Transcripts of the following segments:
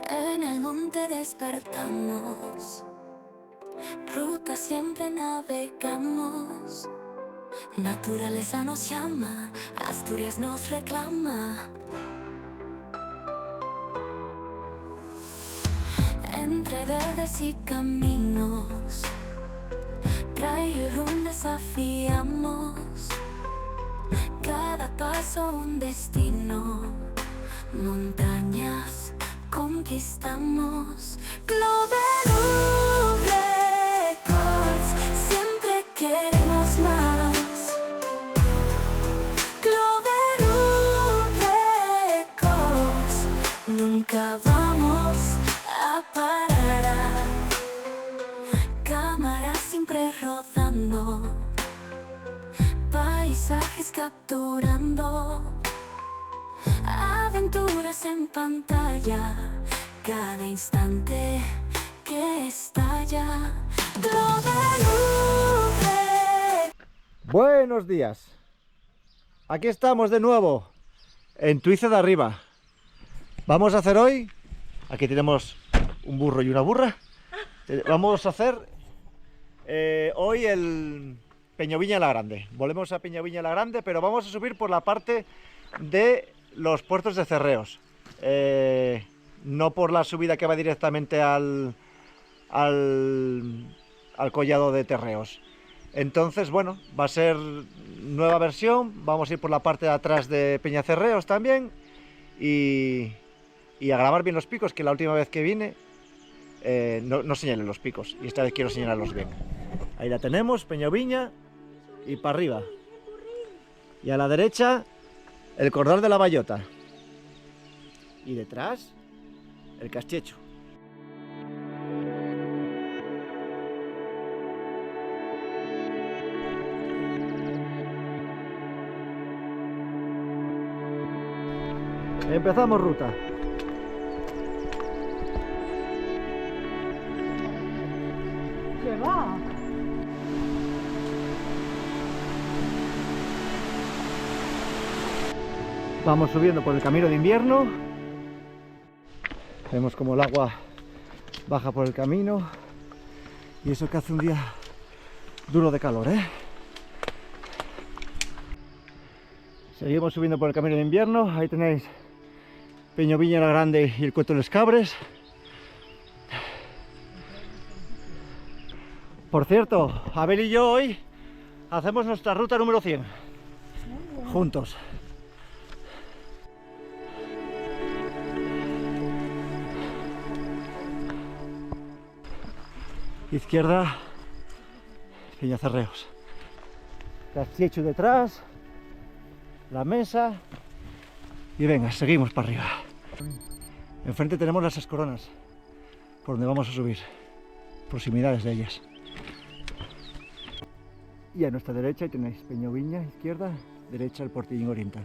En el monte despertamos, ruta siempre navegamos. Naturaleza nos llama, Asturias nos reclama. Entre verdes y caminos, trae un desafiamos. Cada paso un destino, montañas conquistamos. Global Records, siempre queremos más. Global Records, nunca vamos a parar. Cámara siempre rodando, paisajes capturando, aventuras en pantalla, cada instante que estalla. Buenos días, aquí estamos de nuevo en Tuiza de Arriba. Vamos a hacer hoy, aquí tenemos un burro y una burra. Vamos a hacer hoy el Peñoviña la Grande. Volvemos a Peñoviña la Grande, pero vamos a subir por la parte de los puertos de Cerreos, no por la subida que va directamente al collado de Terreos. Entonces, bueno, va a ser nueva versión. Vamos a ir por la parte de atrás de Peñacerreos también y a grabar bien los picos, que la última vez que vine no señalé los picos y esta vez quiero señalarlos bien. Ahí la tenemos, Peñoviña, y para arriba. Y a la derecha, el Cordal de la Bayota. Y detrás, el Castiecho. Empezamos ruta. ¿Qué va? Vamos subiendo por el camino de invierno. Vemos como el agua baja por el camino. Y eso que hace un día duro de calor, ¿eh? Seguimos subiendo por el camino de invierno. Ahí tenéis Peñoviña la Grande y el Cueto de los Cabres. Por cierto, Abel y yo hoy hacemos nuestra ruta número 100 juntos. Izquierda, Peñacerreos. Castiecho detrás, la mesa y venga, seguimos para arriba. Enfrente tenemos las Escoronas, por donde vamos a subir, proximidades de ellas. Y a nuestra derecha tenéis Peñoviña, izquierda, derecha el Portillín Oriental.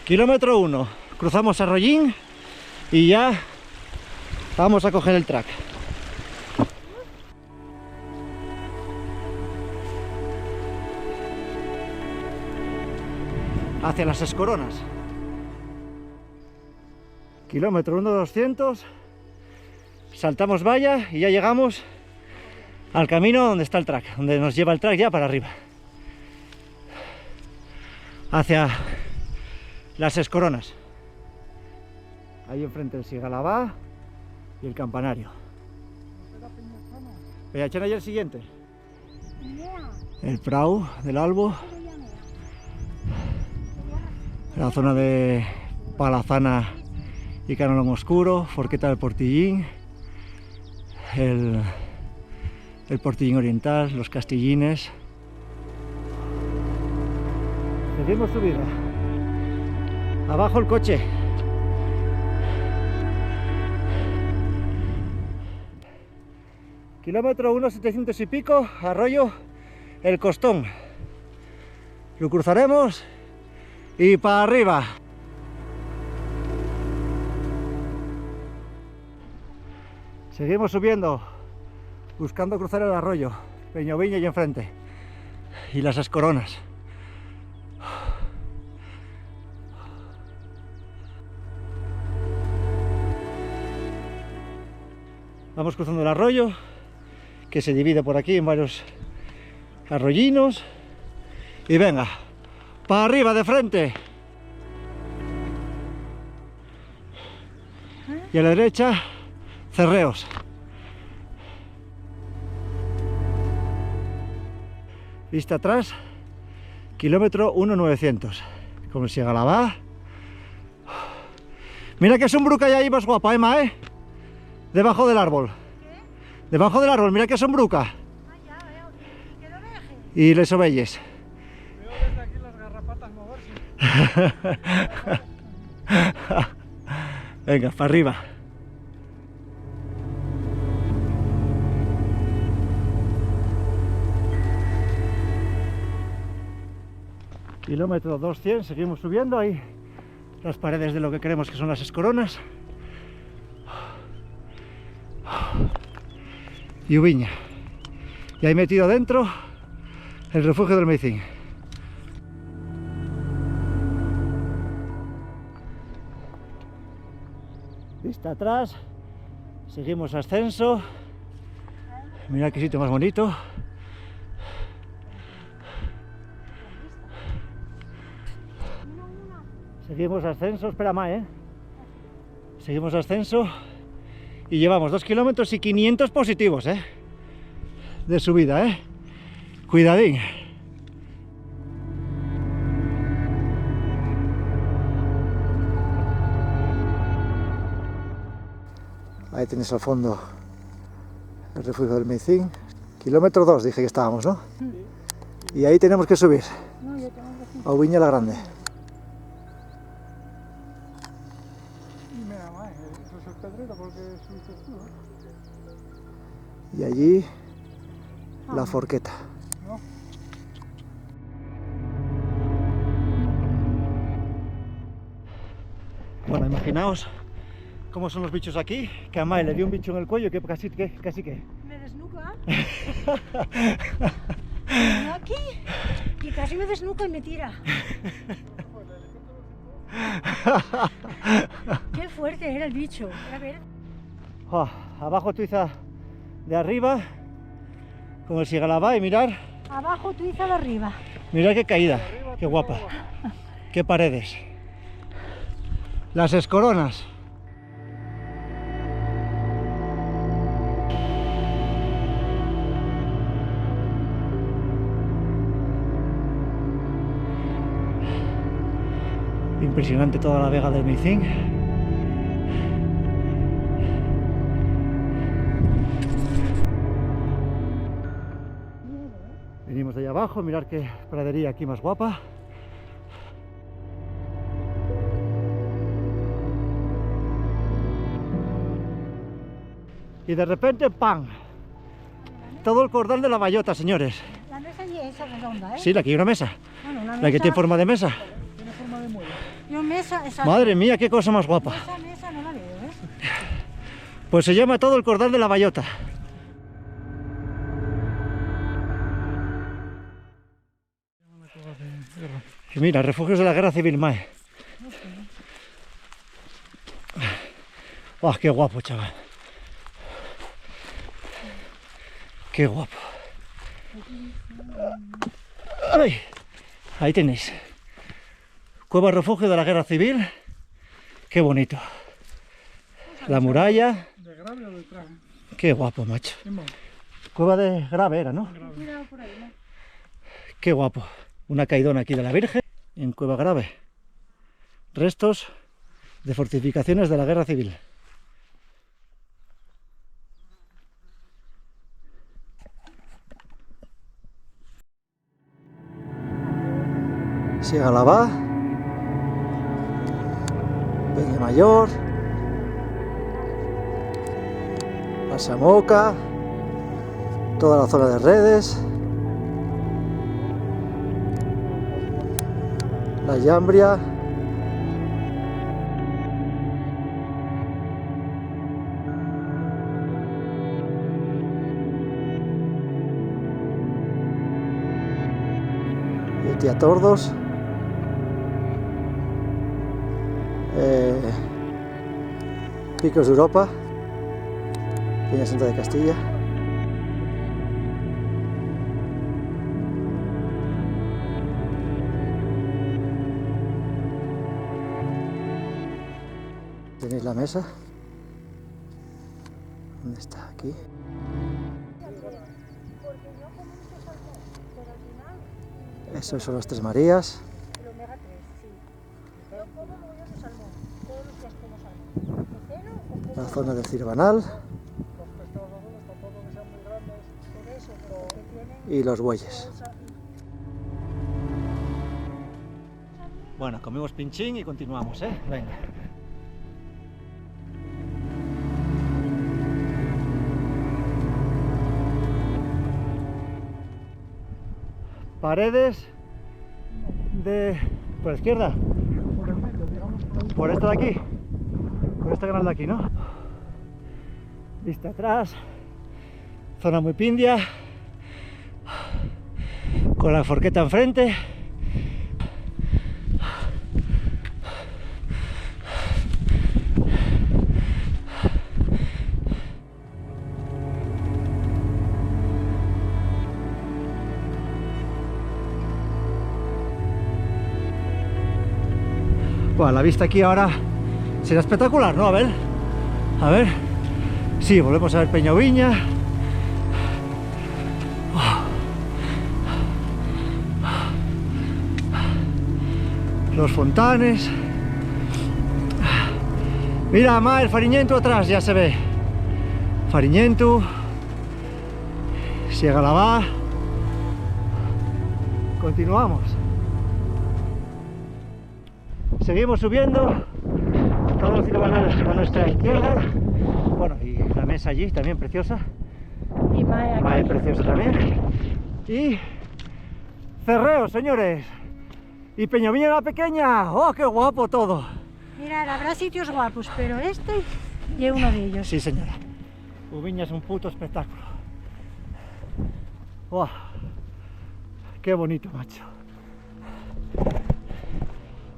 Kilómetro 1, cruzamos Arroyín y ya vamos a coger el track. Hacia las Escoronas. Kilómetro 1, 200. Saltamos valla y ya llegamos al camino donde está el track, donde nos lleva el track ya para arriba. Hacia las Escoronas. Ahí enfrente el Sigalabá y el campanario. Peñachana y el siguiente. El Prau del Albo. La zona de Palazana y Canalón Oscuro, Forqueta del Portillín, el Portillín Oriental, los Castillines. Seguimos subida. Abajo el coche. Kilómetro 1, 700 y pico, arroyo El Costón. Lo cruzaremos y para arriba. Seguimos subiendo buscando cruzar el arroyo, Peñoviña y enfrente, y las Escoronas. Vamos cruzando el arroyo, que se divide por aquí en varios arroyinos, y venga, para arriba de frente. Y a la derecha, Cerreos. Vista atrás, kilómetro 1,900. Como el Siegalabá. Mira que sombruca hay ahí más guapa, Emma, ¿eh? Debajo del árbol. ¿Qué? Debajo del árbol, mira que sombruca. Ah, ya veo. Que no deje. Y les ovelles. Veo desde aquí las garrapatas moverse. Venga, para arriba. Kilómetro 200, seguimos subiendo ahí las paredes de lo que creemos que son las Escoronas. Y Ubiña. Y ahí metido dentro el refugio del Meicín. Vista atrás, seguimos ascenso. Mira qué sitio más bonito. Seguimos ascenso, espera más, Seguimos ascenso y llevamos 2 kilómetros y 500 positivos, de subida, Cuidadín. Ahí tenéis al fondo el refugio del Meicín. Kilómetro 2 dije que estábamos, ¿no? Y ahí tenemos que subir No, yo tengo que... a Ubiña la Grande. Y mira, más, eso es el Pedrero porque subiste tú, ¿no? Y allí la Forqueta. ¿No? Bueno, imaginaos cómo son los bichos aquí, que a Mae le dio un bicho en el cuello que casi que... Me desnuca. Vengo aquí y casi me desnuca y me tira. Qué fuerte era el bicho. A ver. Abajo Tuiza de arriba, con el Siegalabá, y mirar Abajo, Tuiza de arriba. mirad qué caída, qué guapa, qué paredes. Las Escoronas. Impresionante toda la vega del Meicín. Venimos de allá abajo, mirad qué pradería aquí más guapa. Y de repente, ¡pam! Todo el cordal de la Bayota, señores. La mesa y esa redonda, ¿eh? Sí, la que hay una mesa. Bueno, una La que mesa- tiene forma de mesa. Tiene forma de muelle. Yo mesa, esa. Madre mía, qué cosa más guapa. Esa mesa no la veo, ¿eh? Pues se llama todo el cordal de la Bayota. Y mira, refugios de la Guerra Civil, Mae. ¡Oh, qué guapo, chaval! ¡Qué guapo! ¡Ay! Ahí tenéis. Cueva refugio de la Guerra Civil. ¡Qué bonito! La muralla. ¿De grave o de traje? ¡Qué guapo, macho! Simón, Cueva de grave era, ¿no? Cuidado por ahí, ¿no? ¡Qué guapo! Una caidona aquí de la Virgen en Cueva Grave. Restos de fortificaciones de la Guerra Civil. Siegalabá, Peñamayor, la Samoca, toda la zona de Redes, la Llambria, Montiatordos, Picos de Europa, Peña Santa de Castilla. Tenéis la mesa. ¿Dónde está? Aquí. Esos son los Tres Marías. El omega 3, sí. Yo como mogollón de salmón. Todos los días como salmón. ¿Coceno o como? La zona del Cirbanal Los pescados azules tampoco que sean muy grandes, Por eso, pero que tienen y los bueyes. bolsa. Bueno, comimos pinchín y continuamos, ¿eh? Venga. Paredes de... por la izquierda, por el medio, digamos por ahí. por esta de aquí, por esta canal de aquí, ¿no? Vista atrás, zona muy pindia, con la forqueta enfrente. Bueno, la vista aquí ahora será espectacular, ¿no? A ver, sí, volvemos a ver Peñoviña. Los fontanes. Mira, ma, el Fariñentu atrás, ya se ve. Fariñentu, Siegalavá. Continuamos. Seguimos subiendo, todos los cirbanales a nuestra izquierda. Bueno, y la mesa allí también preciosa. Y Mae Mae aquí. preciosa también. Y Cerreos, señores. Y Peñoviña la Pequeña. ¡Oh, qué guapo todo! Mira, habrá sitios guapos, pero este y es uno de ellos. Sí, señora. Ubiña es un puto espectáculo. ¡Wow! ¡Qué bonito, macho!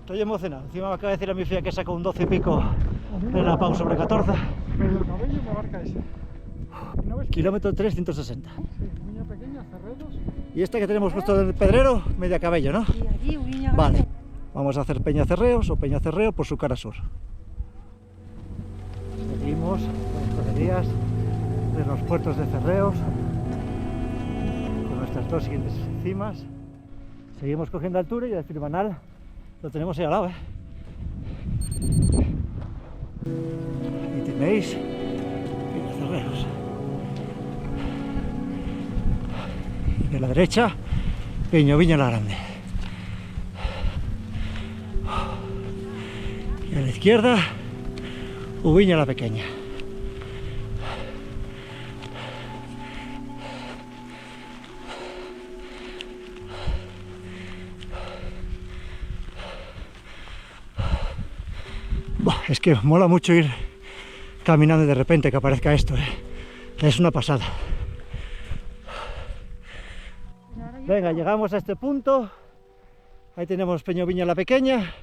Estoy emocionado. Encima me acaba de decir a mi fía que sacó un 12 y pico en la Pau sobre 14. Pero el cabello me abarca ese. ¿No ves? Kilómetro 360. Sí, Ubiña Pequeña, Cerredos. Y esta que tenemos justo del Pedrero, media cabello, ¿no? Y allí, Ubiña Vale. Grande. Vamos a hacer Peñacerreos o Peñacerreo por su cara sur. Seguimos las escalerías de los puertos de Cerreos con nuestras dos siguientes cimas. Seguimos cogiendo altura y el Cirbanal lo tenemos ahí al lado, ¿eh? Y tenéis Peñacerreos. Y a la derecha, Peñoviña la Grande. Y a la izquierda, Ubiña la Pequeña. Buah, es que mola mucho ir caminando y de repente que aparezca esto, ¿eh? Es una pasada. Venga, llegamos a este punto. Ahí tenemos Peñoviña la Pequeña.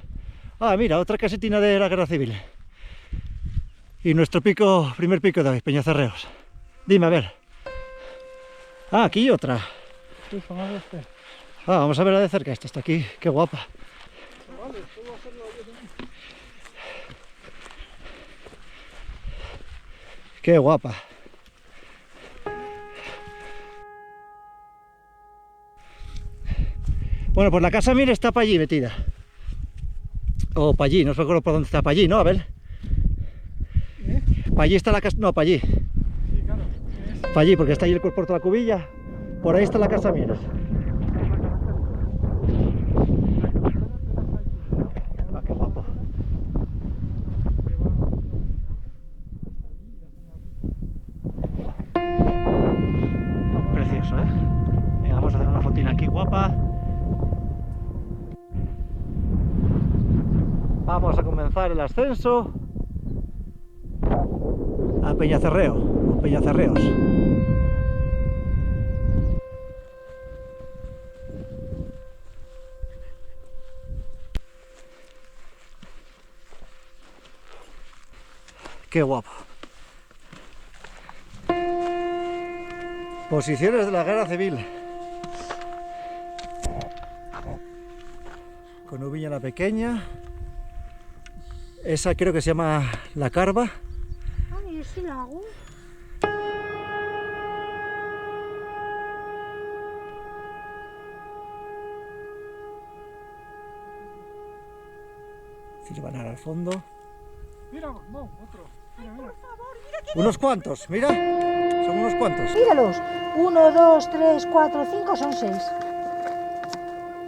Ah, mira, otra casetina de la Guerra Civil. Y nuestro pico, primer pico de hoy, Peñacerreos. Dime, a ver. Ah, aquí otra. Sí, son las este. Ah, vamos a verla de cerca. Esta está aquí, qué guapa. Vale, puedo hacerlo yo también. Qué guapa. Bueno, pues la casa mira está para allí metida. O para allí, no sé por dónde está, para allí, ¿no? A ver. ¿Eh? Para allí está la casa, no, para allí. Sí, claro. Es Para allí, porque está ahí el puerto de la Cubilla. Por ahí está la casa Mieres. Ah, qué guapo. Precioso, ¿eh? Venga, vamos a hacer una fotina aquí guapa. Vamos a comenzar el ascenso a Peñacerreo, o Peñacerreos. Qué guapo. Posiciones de la guerra civil. Con Ubiña la Pequeña. Esa creo que se llama La Carva. Ay, ese lago. Cirbanar al fondo. Mira, no, otro. Mira, mira. Unos cuantos, mira. Son unos cuantos. Míralos. 1, 2, 3, 4, 5, son 6.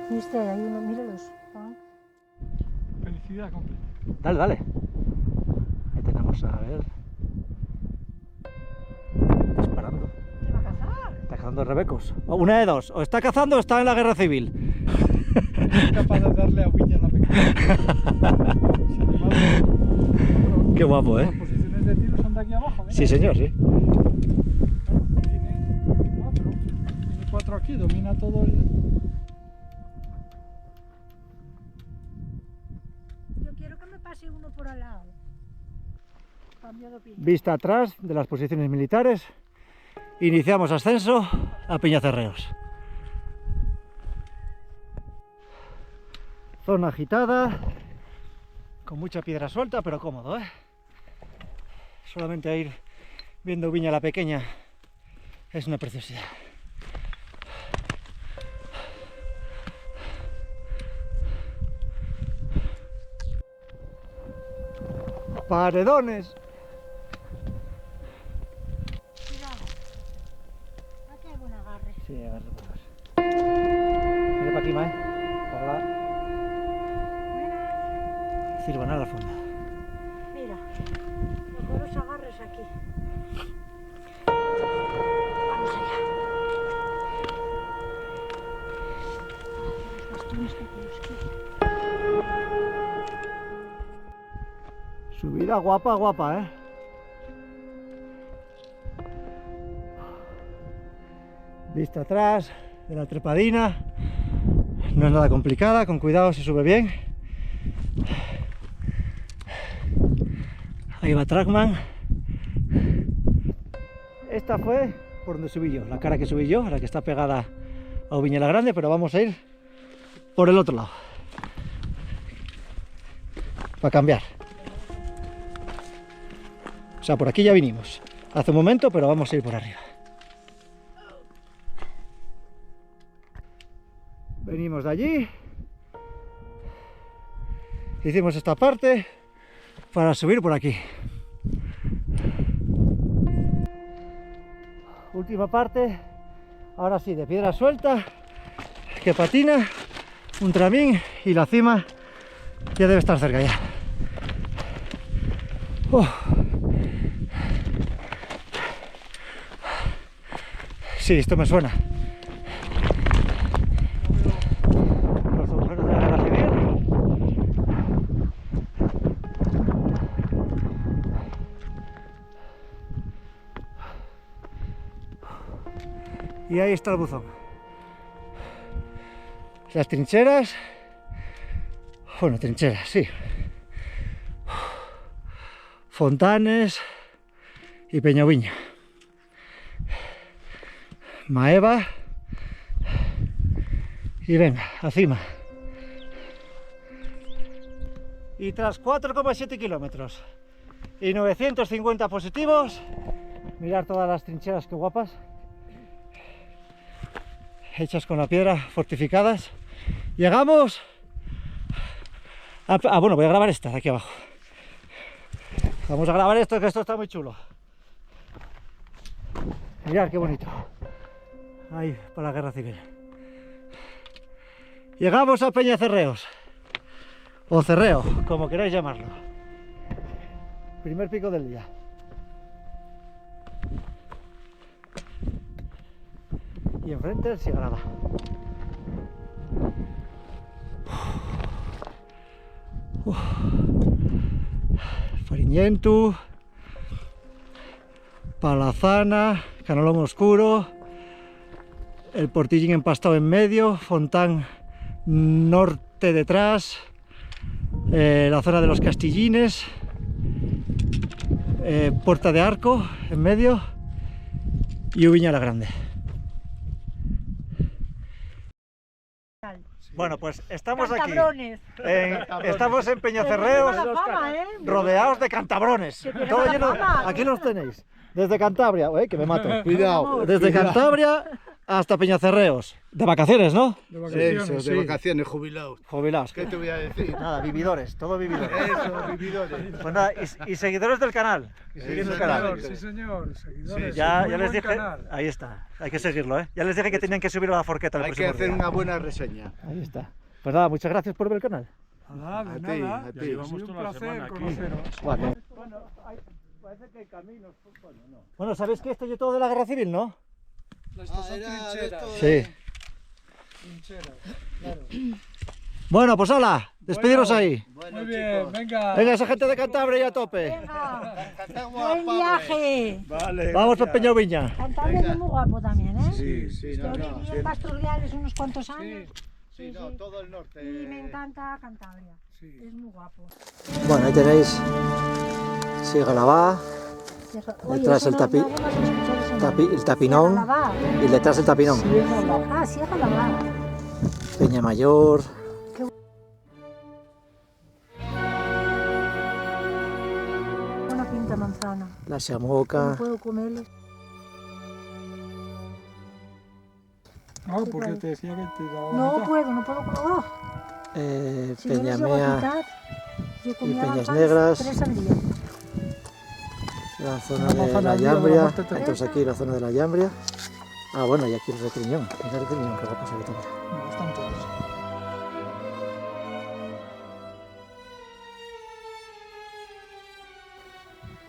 ¿Viste? Hay uno, míralos. Ah. Felicidad completa. Dale, dale. Ahí tenemos a ver. Disparando. ¿Qué va a cazar? Está cazando rebecos. Una de dos. O está cazando o está en la guerra civil. Es capaz de darle a Ubiña la Pequeña. Qué guapo, Las posiciones de tiro son de aquí abajo. Mira. Sí, señor, sí. Tiene cuatro aquí, domina todo el... Yo quiero que me pase uno por al lado. Cambio de opinión. Vista atrás de las posiciones militares. Iniciamos ascenso a Peñacerreos. Zona agitada, con mucha piedra suelta, pero cómodo, ¿eh? Solamente a ir viendo Ubiña la Pequeña es una preciosidad. Paredones. Cuidado. Aquí hay buen agarre. Sí, agarra por ahí. Mira para aquí, Mae. Para la... Cirbanar a fondo. Mira, los buenos agarres aquí. Vamos allá. Los bastones que tenemos aquí. Subida guapa, guapa, ¿eh? Vista atrás de la trepadina. No es nada complicada, con cuidado se sube bien. Ahí va Trackman. Esta fue por donde subí yo, la cara que subí yo, la que está pegada a Ubiña la Grande, pero vamos a ir por el otro lado. Para cambiar. O sea, por aquí ya vinimos hace un momento, pero vamos a ir por arriba. Venimos de allí. Hicimos esta parte para subir por aquí. Última parte, ahora sí, de piedra suelta, que patina, un tramín y la cima ya debe estar cerca ya. Sí, esto me suena. Los agujeros de la guerra civil. Y ahí está el buzón. Las trincheras. Bueno, trincheras, sí. Fontanes y Peña Ubiña. Maeva. Y venga, a cima. Y tras 4,7 kilómetros y 950 positivos, mirad todas las trincheras, qué guapas. Hechas con la piedra, fortificadas. Llegamos a... bueno, voy a grabar esta de aquí abajo. Vamos a grabar esto, que esto está muy chulo. Mirad qué bonito. Ahí, para la guerra civil. Llegamos a Peñacerreos. O Cerreo, como queráis llamarlo. Primer pico del día. Y enfrente el Sigrada. Fariñentu, Palazana, Canolomo Oscuro, el Portillín empastado en medio, Fontán norte detrás, la zona de los Castillines, Puerta de Arco en medio y Ubiña la Grande. Bueno, pues estamos aquí. Cantabrones. Estamos en Tenemos Peñacerreos, mala fama, ¿eh? rodeados de cantabrones. Que tiene Todo mala lleno. fama. Aquí los tenéis. Desde Cantabria, que me mato. Cuidado. Desde Cantabria hasta Peñacerreos. De vacaciones, ¿no? De vacaciones, de vacaciones, jubilados. Jubilados. ¿Qué te voy a decir? Nada, vividores, todo vividores. Eso, vividores. Pues nada, y seguidores del canal. Y seguidores del canal. Sí, señor, seguidores. Ya Muy les buen dije, canal. ahí está, hay que seguirlo, ¿eh? Ya les dije que tenían que subir a la forqueta el Hay que próximo hacer día. una buena reseña. Ahí está. Pues nada, muchas gracias por ver el canal. Nada, de A ti, nada. a ti. Ha sido un placer conoceros. Bueno, Parece que hay caminos. bueno, ¿sabéis que esto es todo de la guerra civil, no? Estas son trincheras. Sí. Trincheras, claro. Bueno, pues hala, despediros Bueno. ahí. Muy bien, venga. Venga, esa gente de Cantabria a tope. Venga, buen viaje. Vale. Vamos a Peña Ubiña. Cantabria es muy guapo también, ¿eh? Sí, sí, Yo viví en Pastoriales unos cuantos años Sí, no, todo el norte. y me encanta Cantabria. Sí. Es muy guapo. Bueno, ahí tenéis Sigalabá, Oye, Detrás eso el no- tapi- no habíamos escuchado ese nombre. el Tapinón Sierra y detrás el Tapinón. Ah, Sierra Lavada. Peña Mayor. Una pinta manzana. La No Xamoca. puedo comerles. No, porque te decía que te daba la No mitad. puedo, no puedo comer. Oh, si no les llego a Peñamea, quitar, yo comía Peñas manzanas Negras. 3 al día. la zona Una de manzana la al día, una Llambria. muerte te- Entonces aquí la zona de la Llambria. Ah, bueno, y aquí el Recriñón. Mira el Recriñón, qué guapo se ve todo. Me gustan todos.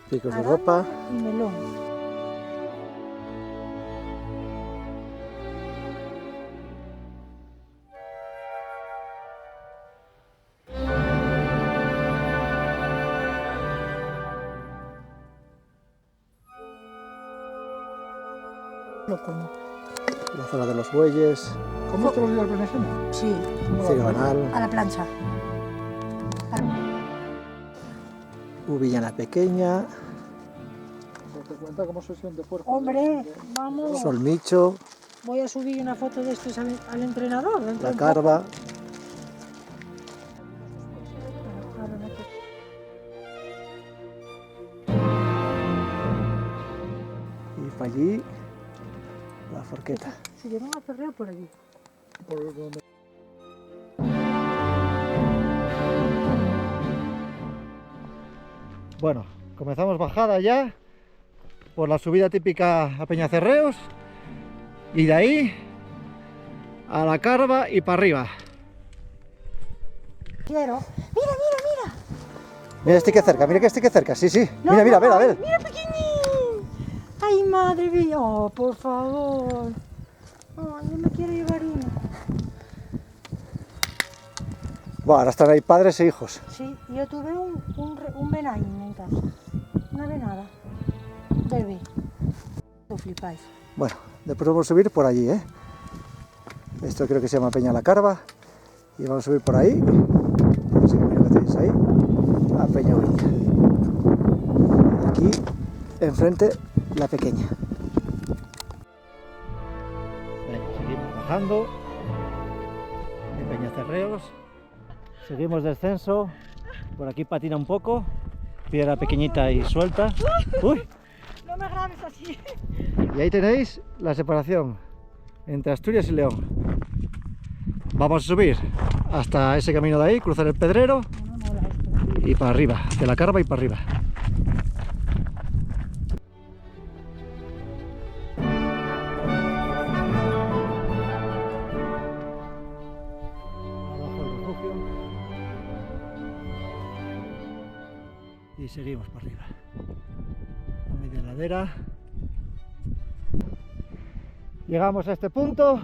Picos de Aranda ropa. y melón. Lo como. La zona de los bueyes. ¿Cómo te lo dio el berenjena? Sí, Ciruanal. a la plancha. Ubilla la Pequeña. Te cuenta cómo se siente puerco. Hombre, vamos. Solmicho. Voy a subir una foto de estos al entrenador. dentro La de un Carva. poco. Ahora no te- Y para allí la Forqueta. Se llevan a Ferreo por allí. Por donde- Bueno, comenzamos bajada ya por la subida típica a Peñacerreos y de ahí a la Carva y para arriba. Quiero. Mira, mira, mira. Mira este que cerca, mira que este que cerca, sí, sí. No, Mira, mira, a ver, no, a ver. Mira, pequeñín. Ay, madre mía. Oh, por favor. Oh, yo me quiero llevar uno. Bueno, ahora están ahí padres e hijos. Sí, yo tuve un venaín en casa. Una venada. Bebé. Lo flipáis. Bueno, después vamos a subir por allí, ¿eh? Esto creo que se llama Peña la Carva. Y vamos a subir por ahí. Ese camino que tenéis ahí. A Peña Ubiña. Aquí, enfrente, la Pequeña. Venga, seguimos bajando. En Peñacerreos. Seguimos descenso. Por aquí patina un poco. Piedra pequeñita y suelta. Uy. No me grabes así. Y ahí tenéis la separación entre Asturias y León. Vamos a subir hasta ese camino de ahí, cruzar el Pedrero No me mola esto. y para arriba, de la Carva y para arriba. Abajo el refugio. Y seguimos para arriba. A media ladera. Llegamos a este punto.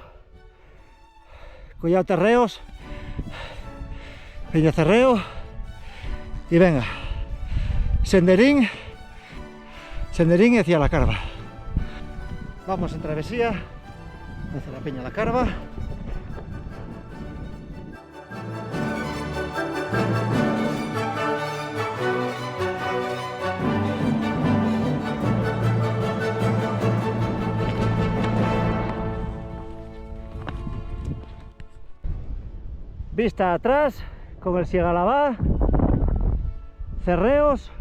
Collado Terreos. Peñacerreo. Y venga. Senderín. Senderín y hacia la Carva. Vamos en travesía hacia la Peña la Carva. Vista atrás, con el Siegalabá, Cerreos,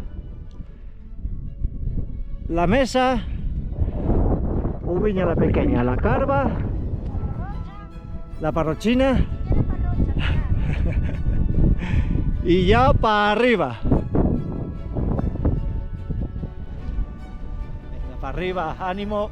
la Mesa, Ubiña la Pequeña, la Carva, la Parrochina y ya para arriba. Venga, para arriba, ánimo.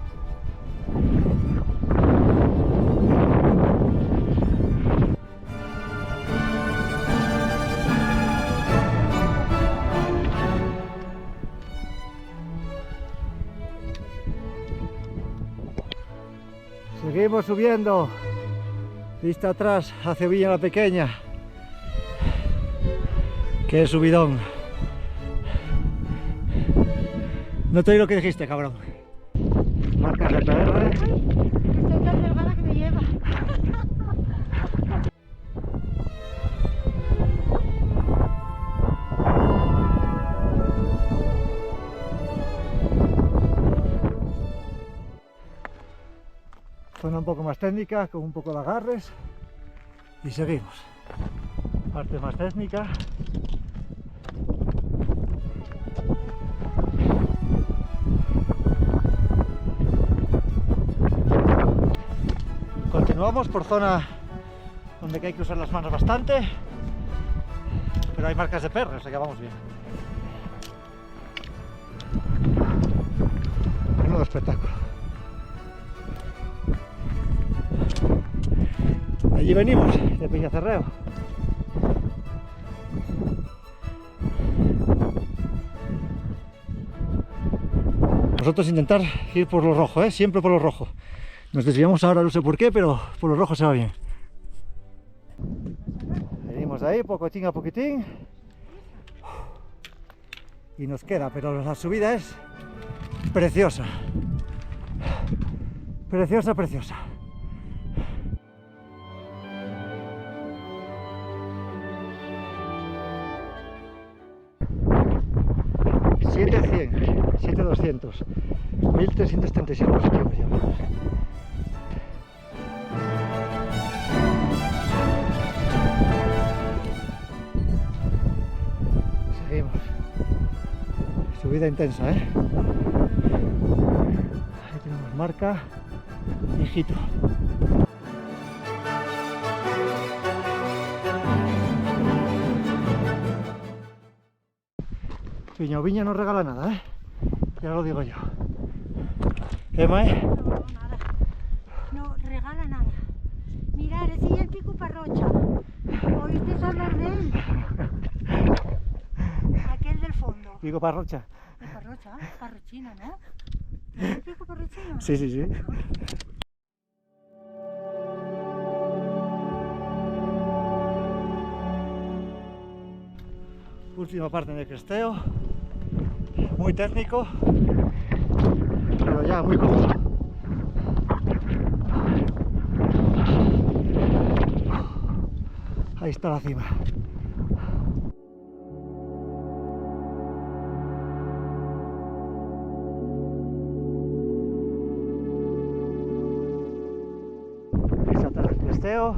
Seguimos subiendo, vista atrás hacia Ubiña la Pequeña. Qué subidón. No te oí lo que dijiste, cabrón. Marcas de PR. Estoy tan delgada que me lleva. Zona un poco más técnica, con un poco de agarres. Y seguimos. Parte más técnica. Continuamos por zona donde hay que usar las manos bastante, pero hay marcas de perro, o sea que vamos bien. Menudo espectáculo. Allí venimos, de Peñacerreo. Nosotros intentar ir por lo rojo, siempre por lo rojo. Nos desviamos ahora, no sé por qué, pero por lo rojo se va bien. Venimos de ahí, poquitín a poquitín. Y nos queda, pero la subida es preciosa. Preciosa, preciosa. $7,100, 7,200, 1.337 positivos llevamos. Seguimos. Subida intensa, Ahí tenemos marca, hijito. Ubiña no regala nada, ya lo digo yo. Mae? No, nada. No regala nada. Mirad, ese es el pico Parrocha. ¿Oísteis hablar de él? Aquel del fondo. Pico Parrocha. De Parrocha, Parrochina, ¿no? ¿Es el pico Parrochino? Sí, sí, sí. Última parte de cresteo, muy técnico, pero ya muy cómodo. Ahí está la cima. Ahí está el cresteo.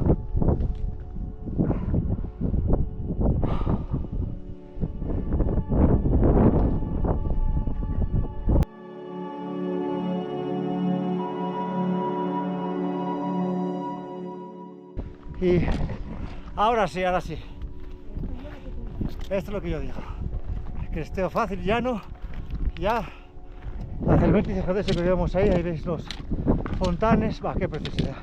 Y ahora sí, ahora sí. Esto es lo que yo digo. Cresteo fácil, llano. Ya hacia el vértice ese que vemos ahí veis los fontanes. Va, qué preciosidad.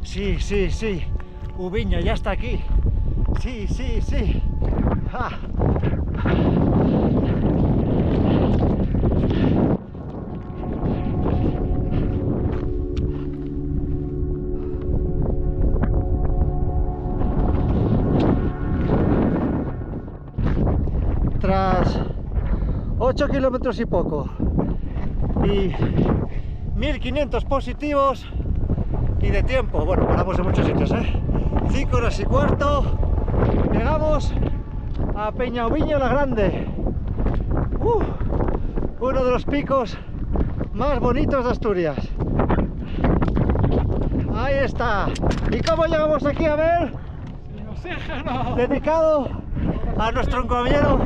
Sí, sí, sí. Ubiña ya está aquí. Sí, sí, sí. ¡Ah! Tras 8 kilómetros y poco y 1.500 positivos y de tiempo, bueno, paramos en muchos sitios, 5 horas y cuarto, Llegamos a Peña Ubiño la Grande. Uno de los picos más bonitos de Asturias. Ahí está. ¿Y cómo llegamos aquí? A ver. ¡Sin oxígeno! Dedicado a nuestro compañero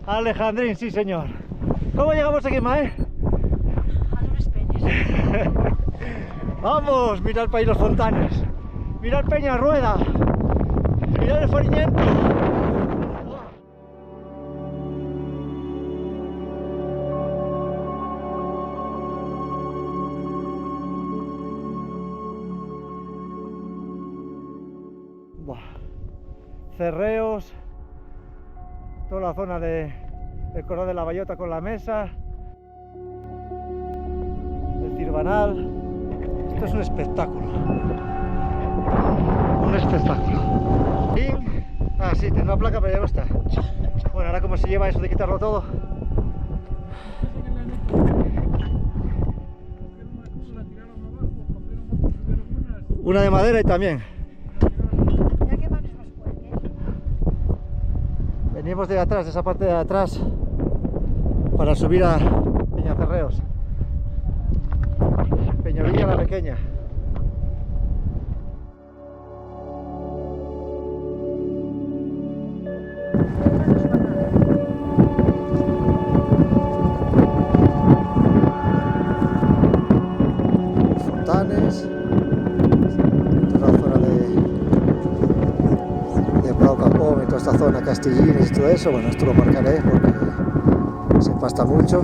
Alejandrín, sí señor. ¿Cómo llegamos aquí, Mae? A unas peñas. Vamos, mirad para ahí los fontanes. Mirad Peña Rueda. Mirad el Fariñento. Buah. Cerreos, toda la zona del Corral de la Bayota con la mesa, el Cirbanal. Esto es un espectáculo. Un espectáculo. Ah, sí, tiene una placa, pero ya no está. Bueno, ahora cómo se lleva eso de quitarlo todo. Una de madera y también. Ya que manos más fuertes. Venimos de atrás, de esa parte de atrás, para subir a Peñacerreos. Peñavilla la Pequeña. Fontanes. Toda la zona de Prado Campón y toda esta zona, Castillines y todo eso. Bueno, esto lo marcaré porque se pasta mucho.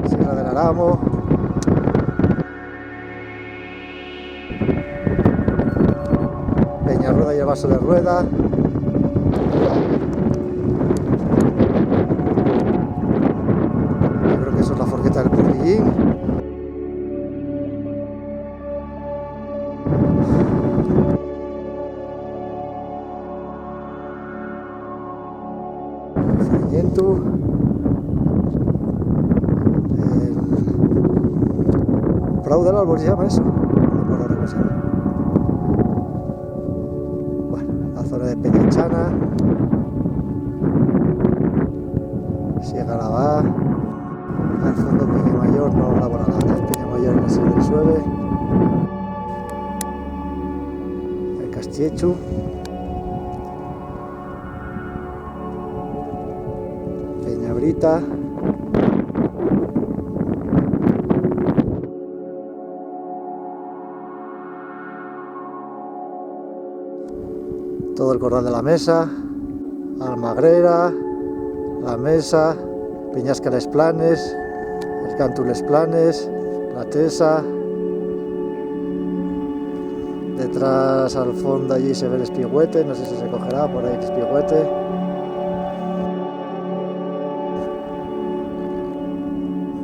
Sierra del Aramo. Peña Rueda y el Vaso de Rueda. Yo creo que eso es la forqueta del Purrillín. Fariñento. Prado del Árbol se llama eso. No recuerdo ahora cómo se llama. Bueno, la zona de Peñachana. Siegalavá. Al fondo Peña Mayor, no grabo nada, Peña Mayor en el Sierra del Sueve. El Castiechu. Peña Brita. Todo el Corral de la Mesa, Almagrera, La Mesa, Peñasca Les Planes, el Cantu Les Planes, La Tesa. Detrás al fondo allí se ve el Espigüete, no sé si se cogerá por ahí el Espigüete.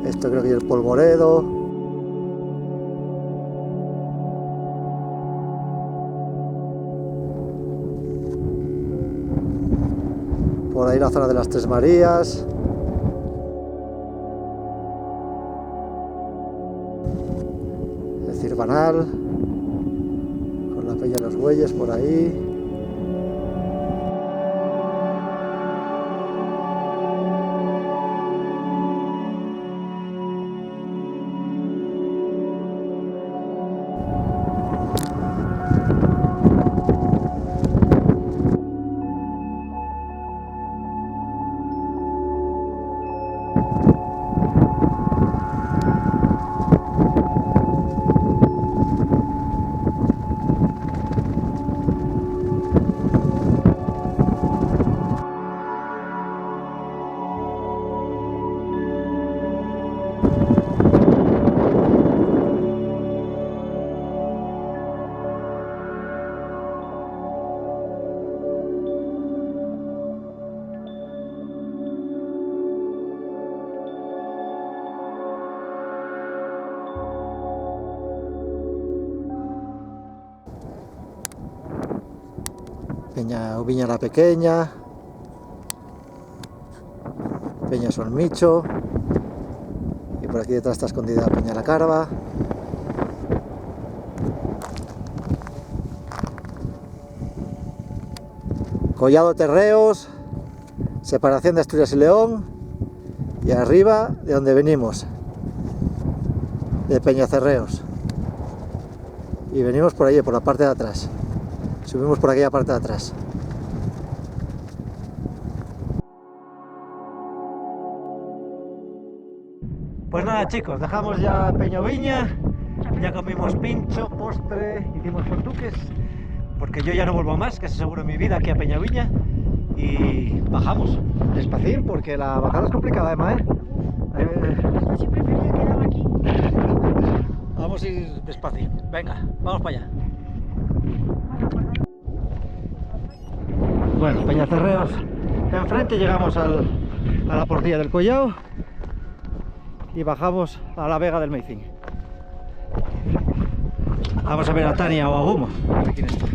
Esto creo que es el Polvoredo. Por ahí la zona de las Tres Marías. El Cirbanal. Con la Peña de los Bueyes por ahí. Peña Ubiña la Pequeña, Peña Solmicho, y por aquí detrás está escondida Peña la Carva. Collado Terreos, separación de Asturias y León, y arriba de donde venimos, de Peñacerreos. Y venimos por allí, por la parte de atrás. Subimos por aquella parte de atrás. Pues nada, chicos, dejamos ya Peñoviña, ya comimos pincho, postre, hicimos portuques, porque yo ya no vuelvo más, casi seguro en mi vida, aquí a Peñoviña, y bajamos despacín, porque la bajada es complicada, además, Yo siempre prefería quedarme aquí. Vamos a ir despacín, venga, vamos para allá. Bueno, Peñacerreos enfrente, llegamos a la portilla del Collao y bajamos a la Vega del Meicín. Vamos a ver a Tania o a Gumo, a ver quién está.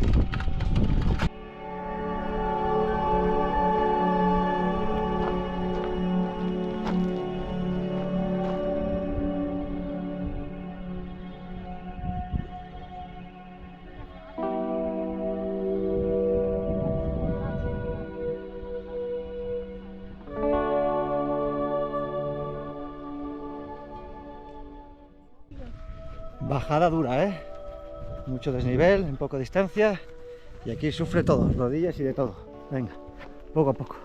Bajada dura, mucho desnivel, en poca distancia, y aquí sufre todo, rodillas y de todo. Venga, poco a poco.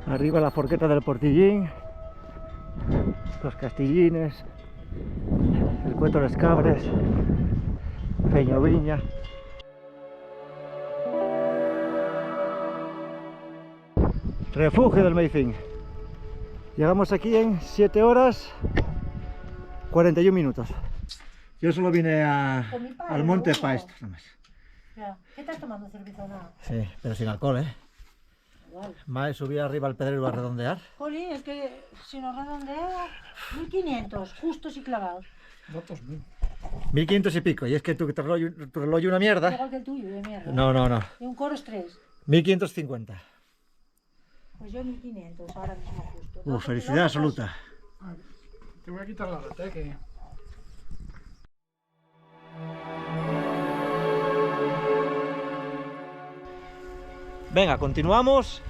Arriba la forqueta del Portillín, los Castillines, el Cueto de Les Cabres, Peñoviña. Refugio del Meicín. Llegamos aquí en 7 horas 41 minutos. Yo solo vine Con mi padre, al monte ¿no? para esto, nada más. Ya. ¿Qué estás tomando, cerveza o nada? Sí, pero sin alcohol, Igual. Mae, subí arriba al Pedrero a redondear. Jolín, es que si nos redondea, 1500, justos y clavados. 1500 y pico, y es que tu reloj es una mierda. Igual que el tuyo, de mierda. No. Y un coro es 3. 1550. Pues yo 1500, ahora mismo justo. Felicidad absoluta. Te voy a quitar la lata, que... Venga, continuamos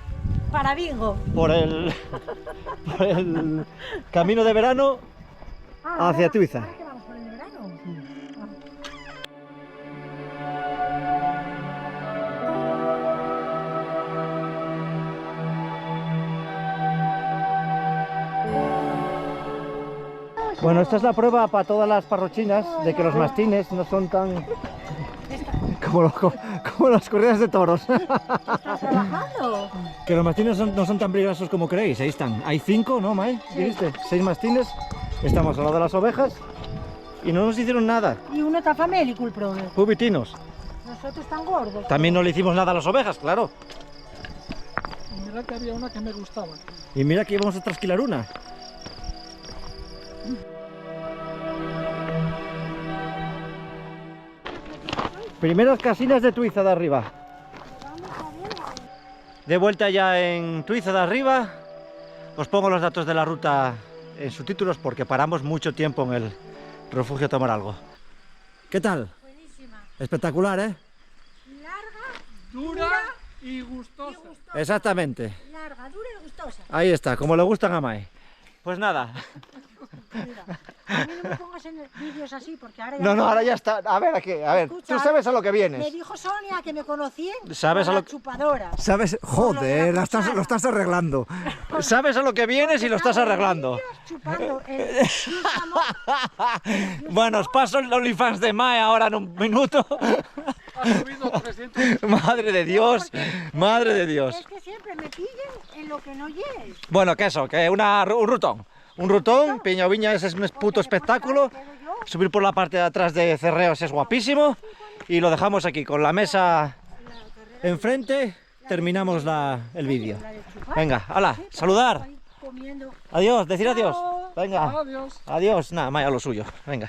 Para bingo. por el camino de verano hacia Tuiza. ¿Ahora que vamos por el verano? Bueno, esta es la prueba para todas las parrochinas de que los mastines no son tan como las corridas de toros. ¿Estás trabajando? Que los mastines no son tan peligrosos como creéis. Ahí están. Hay 5, ¿no, Mae? ¿Viste? 6 mastines. Estamos al lado de las ovejas y no nos hicieron nada. Y uno está famélico, el prove. Pubitinos. Nosotros tan gordos. También no le hicimos nada a las ovejas, claro. Y mira que había una que me gustaba. Y mira que íbamos a trasquilar una. Primeras casinas de Tuiza de arriba. De vuelta ya en Tuiza de arriba. Os pongo los datos de la ruta en subtítulos porque paramos mucho tiempo en el refugio a tomar algo. ¿Qué tal? Buenísima. Espectacular, ¿eh? Larga, Dura y gustosa. Exactamente. larga, dura y gustosa. Ahí está, como le gustan a Mai. Pues nada. Mira, a mí no me pongas en vídeos así porque ahora ya... No, ahora ya está. A ver, Escucha, tú sabes a lo que Me vienes. dijo Sonia que me conocían ¿Sabes por a la lo- chupadora. ¿Sabes? Joder, lo estás arreglando. Sabes a lo que vienes y lo estás arreglando. Chupando el písamo. Bueno, os paso el OnlyFans de Mae ahora en un minuto. Ha subido 300. Madre de Dios, madre de Dios. Es que siempre me pillen en lo que no llegues. Bueno, que eso, que un rutón. Un rutón, Peñoviña es un puto espectáculo. Subir por la parte de atrás de Cerreos es guapísimo. Y lo dejamos aquí, con la mesa enfrente, terminamos el vídeo. Venga, hala, saludar. Comiendo. Adiós, decir adiós. Chao. Venga, Adiós. adiós. Nada, Maya lo suyo. Venga.